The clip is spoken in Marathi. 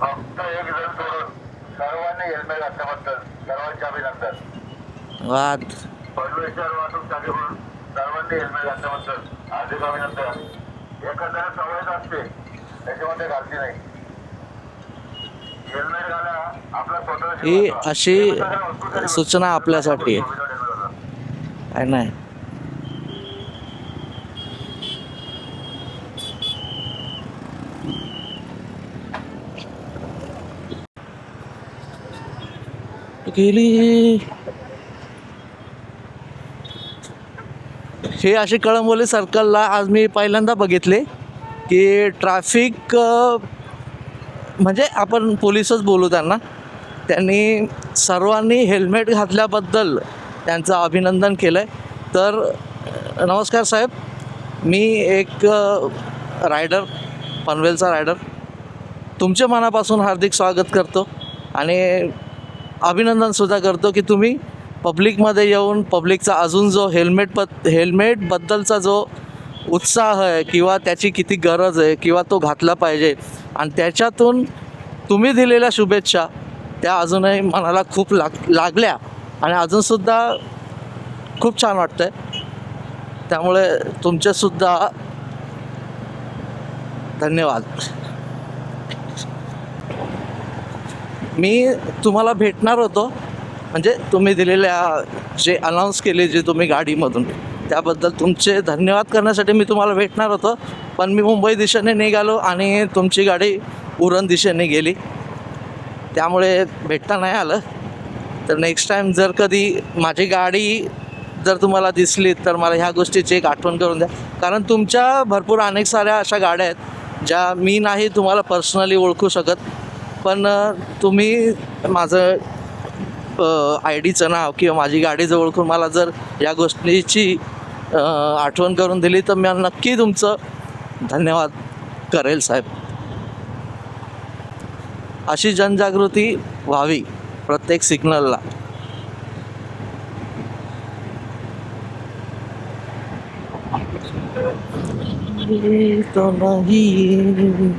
फक्त एक जण सोडून सर्वांनी हेल्मेट घातल्याबद्दल सर्वांचे अभिनंदन. वाद पनवेश्वर वाहतूक शाखेकडून सर्वांनी हेल्मेट घातल्याबद्दल हार्दिक अभिनंदन. एखाद्याला सवयच असते त्याच्यामध्ये घालती नाही. हेल्मेट घाला आपला स्वतः. ही अशी सूचना आपल्यासाठी आहे काय नाही. गेली हे अशी कळंबोली सर्कलला आज मी पहिल्यांदा बघितले की ट्रॅफिक म्हणजे आपण पोलीसच बोलू त्यांना. त्यांनी सर्वांनी हेल्मेट घातल्याबद्दल त्यांचं अभिनंदन केलं आहे. तर नमस्कार साहेब, मी एक रायडर, पनवेलचा रायडर, तुमच्या मनापासून हार्दिक स्वागत करतो आणि अभिनंदनसुद्धा करतो की तुम्ही पब्लिकमध्ये येऊन पब्लिकचा अजून जो हेल्मेटबद्दलचा जो उत्साह आहे किंवा त्याची किती गरज आहे किंवा तो घातला पाहिजे आणि त्याच्यातून तुम्ही दिलेल्या शुभेच्छा त्या अजूनही मनाला खूप लागल्या आणि अजूनसुद्धा खूप छान वाटतं आहे. त्यामुळे तुमचेसुद्धा धन्यवाद. मी तुम्हाला भेटणार होतो, म्हणजे तुम्ही दिलेल्या जे अनाऊन्स केले जे तुम्ही गाडीमधून, त्याबद्दल तुमचे धन्यवाद करण्यासाठी मी तुम्हाला भेटणार होतो. पण मी मुंबई दिशेने निघालो आणि तुमची गाडी उरण दिशेने गेली, त्यामुळे भेटता नाही आलं. तर नेक्स्ट टाईम जर कधी माझी गाडी जर तुम्हाला दिसली तर मला ह्या गोष्टीची एक आठवण करून द्या. कारण तुमच्या भरपूर अनेक साऱ्या अशा गाड्या आहेत ज्या मी नाही तुम्हाला पर्सनली ओळखू शकत, पण तुम्ही माझं आय डीचं नाव किंवा माझी गाडी जर ओळखून मला जर या गोष्टीची आठवण करून दिली तर मी नक्की तुमचं धन्यवाद करेल साहेब. अशी जनजागृती व्हावी प्रत्येक सिग्नलला. तो नाही